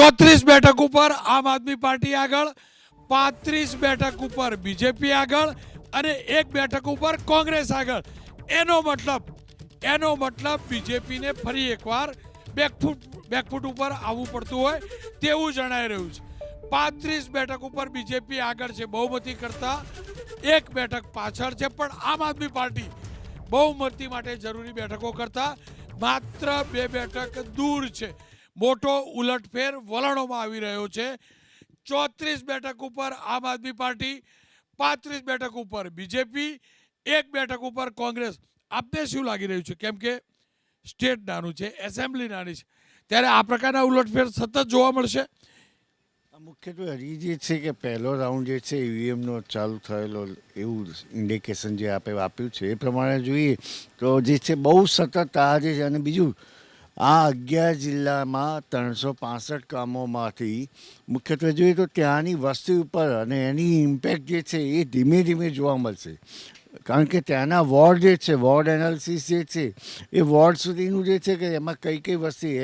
34 બેઠક ઉપર આમ આદમી પાર્ટી આગળ, 35 બેઠક ઉપર બીજેપી આગળ અને 1 બેઠક ઉપર કોંગ્રેસ આગળ. એનો મતલબ બીજેપીને ફરી એકવાર બેકફૂટ ઉપર આવવું પડતું હોય તેવું જણાઈ રહ્યું છે. 35 બેઠક ઉપર બીજેપી આગળ છે બહુમતી કરતા, 1 બેઠક પાછળ છે, પણ આમ આદમી પાર્ટી બહુમતી માટે જરૂરી બેઠકો કરતા માત્ર 2 બેઠક દૂર છે. મોટો ઉલટફેર વલણોમાં આવી રહ્યો છે. 34 બેઠક ઉપર આમ આદમી પાર્ટી, 35 બેઠક ઉપર બીજેપી, 1 બેઠક ઉપર કોંગ્રેસ. આપને શું લાગી રહ્યું છે? કેમ કે સ્ટેટ નાનું છે, એસેમ્બલી નાની છે, ત્યારે આ પ્રકારના ઉલટફેર સતત જોવા મળશે. મુખ્યત્વે હજી જે છે કે પહેલો રાઉન્ડ જે છે ઈવીએમનો ચાલુ થયેલો એવું ઇન્ડિકેશન જે આપ્યું છે એ પ્રમાણે જોઈએ તો જે છે બહુ સતત આ જે છે. અને બીજું આ 11 જિલ્લામાં 365 ગામોમાંથી મુખ્યત્વે જોઈએ તો ત્યાંની વસ્તી ઉપર અને એની ઇમ્પેક્ટ જે છે એ ધીમે ધીમે જોવા મળશે. કારણ કે ત્યાંના વોર્ડ જે છે, વોર્ડ એનાલિસિસ જે છે એ વોર્ડ સુધીનું જે છે કે એમાં કઈ કઈ વસ્તી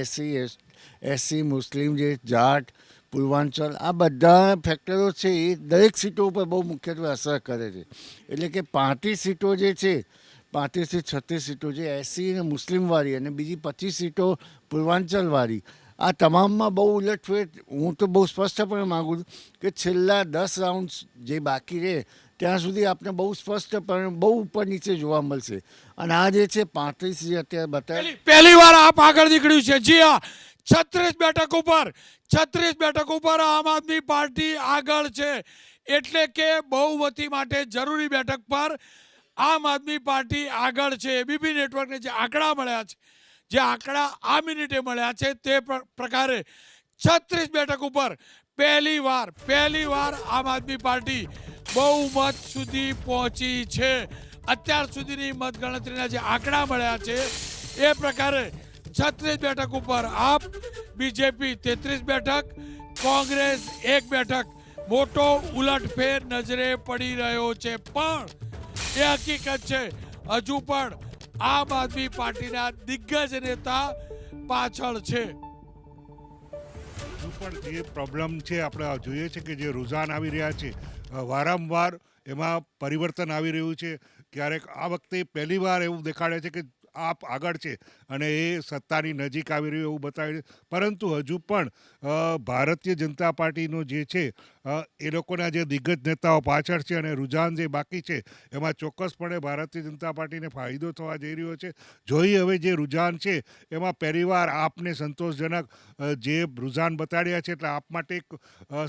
એસસી મુસ્લિમ જે જાટ પૂર્વાંચલ આ બધા ફેક્ટરો છે એ દરેક સીટો ઉપર બહુ મુખ્યત્વે અસર કરે છે. એટલે કે 35 સીટો જે છે, 35 થી 36 સીટો જે એસસી અને મુસ્લિમવાળી અને બીજી 25 સીટો પૂર્વાંચલવાળી, આ તમામમાં બહુ ઉલટફેર હું તો બહુ સ્પષ્ટપણે માગું છું કે છેલ્લા 10 રાઉન્ડ જે બાકી રહે ત્યાં સુધી આપણે બહુ સ્પષ્ટપણે બહુ ઉપર નીચે જોવા મળશે. અને આ જે છે 35 જે અત્યારે બતાવે પહેલી વાર આપ આગળ નીકળ્યું છે. જી હા, 36 બેઠક ઉપર આમ આદમી પાર્ટી આગળ છે. એટલે કે બહુમતી માટે જરૂરી બેઠક પર આમ આદમી પાર્ટી આગળ છે. એબીપી નેટવર્કને જે આંકડા મળ્યા છે, જે આંકડા આ મિનિટે મળ્યા છે તે પ્રકારે 36 બેઠક ઉપર પહેલી વાર આમ આદમી પાર્ટી બહુમત સુધી પહોંચી છે. અત્યાર સુધીની મતગણતરીના જે આંકડા મળ્યા છે એ પ્રકારે 36 બેઠક ઉપર આપ, બીજેપી 33 બેઠક, કોંગ્રેસ 1 બેઠક. મોટો ઉલટફેર નજરે પડી રહ્યો છે. પણ એ હકીકત છે હજુ પણ આમ આદમી પાર્ટીના દિગ્ગજ નેતા પાછળ છે. હજુ પણ જે પ્રોબ્લેમ છે આપણે જોઈએ છે કે જે રુઝાન આવી રહ્યા છે વારંવાર એમાં પરિવર્તન આવી રહ્યું છે. ક્યારેક આ વખતે પહેલીવાર એવું દેખાડે છે કે આપ આગળ છે અને એ સત્તાની નજીક આવી રહ્યું એવું બતાવે છે. પરંતુ હજુ પણ ભારતીય જનતા પાર્ટીનો જે છે એ લોકોના જે દિગ્ગજ નેતાઓ પાછળ છે અને રુઝાન જે બાકી છે એમાં ચોક્કસપણે ભારતીય જનતા પાર્ટીને ફાયદો થવા જઈ રહ્યો છે. જોઈએ હવે જે રુઝાન છે એમાં પહેલીવાર આપને સંતોષજનક જે રુઝાન બતાડ્યા છે એટલે આપ માટે એક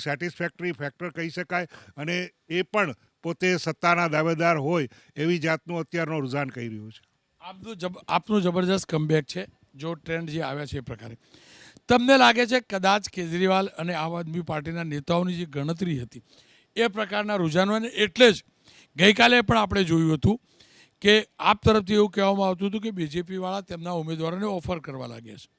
સેટિસ્ફેક્ટરી ફેક્ટર કહી શકાય. અને એ પણ પોતે સત્તાના દાવેદાર હોય એવી જાતનું અત્યારનો રુઝાન કહી રહ્યું છે. આપનું જબરજસ્ત કમબેક છે જો ટ્રેન્ડ જે આવ્યા છે એ પ્રકારે. તમને લાગે છે કદાચ કેજરીવાલ અને આમ આદમી પાર્ટીના નેતાઓની જે ગણતરી હતી એ પ્રકારના રૂઝાનો, એટલે જ ગઈકાલે પણ આપણે જોયું હતું કે આપ તરફથી એવું કહેવામાં આવતું હતું કે બીજેપીવાળા તેમના ઉમેદવારોને ઓફર કરવા લાગ્યા છે.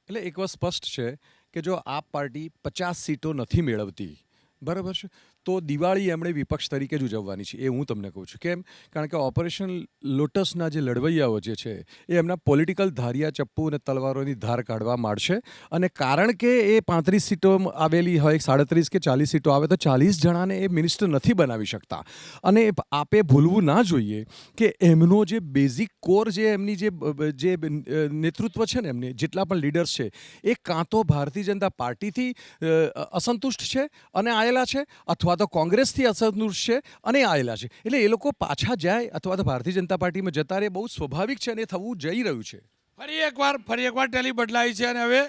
એટલે એક વાત સ્પષ્ટ છે કે જો આપ પાર્ટી 50 સીટો નથી મેળવતી, બરાબર છે, તો દિવાળી એમણે વિપક્ષ તરીકે જ ઉજવવાની છે. એ હું તમને કહું છું. કેમ? કારણ કે ઓપરેશન લોટસના જે લડવૈયાઓ જે છે એ એમના પોલિટિકલ ધારિયા ચપ્પુ અને તલવારોની ધાર કાઢવા માંડશે. અને કારણ કે એ 35 સીટો આવેલી હોય, 37 કે 40 સીટો આવે તો 40 જણાને એ મિનિસ્ટર નથી બનાવી શકતા. અને આપે ભૂલવું ના જોઈએ કે એમનો જે બેઝિક કોર જે એમની જે નેતૃત્વ છે ને, એમને જેટલા પણ લીડર્સ છે એ કાં તો ભારતીય જનતા પાર્ટીથી અસંતુષ્ટ છે અને આવેલા છે, અથવા તો કોંગ્રેસથી અસંતુષ્ટ છે અને આવેલા છે. એટલે એ લોકો પાછા જાય અથવા તો ભારતીય જનતા પાર્ટીમાં જતા રહે બહુ સ્વાભાવિક છે અને એ થવું જઈ રહ્યું છે. ફરી એકવાર ટેલી બદલાઈ છે અને હવે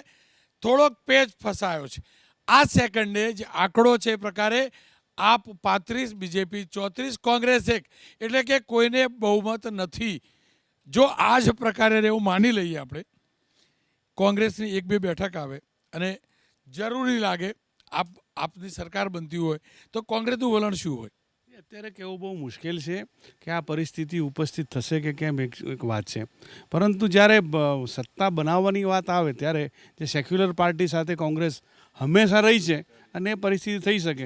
થોડોક પેચ ફસાયો છે. આ સેકન્ડે જે આંકડો છે એ પ્રકારે આપ 35, બીજેપી 34, કોંગ્રેસ 1, એટલે કે કોઈને બહુમત નથી. જો આ જ પ્રકારે એવું માની લઈએ આપણે, કોંગ્રેસની 1-2 બેઠક આવે અને જરૂરી લાગે આપની સરકાર બનતી હોય તો કોંગ્રેસનું વલણ શું હોય? અત્યારે કહેવું બહુ મુશ્કેલ છે કે આ પરિસ્થિતિ ઉપસ્થિત થશે કે કેમ, એક વાત છે. પરંતુ જ્યારે સત્તા બનાવવાની વાત આવે ત્યારે જે સેક્યુલર પાર્ટી સાથે કોંગ્રેસ હંમેશા રહી છે અને એ પરિસ્થિતિ થઈ શકે.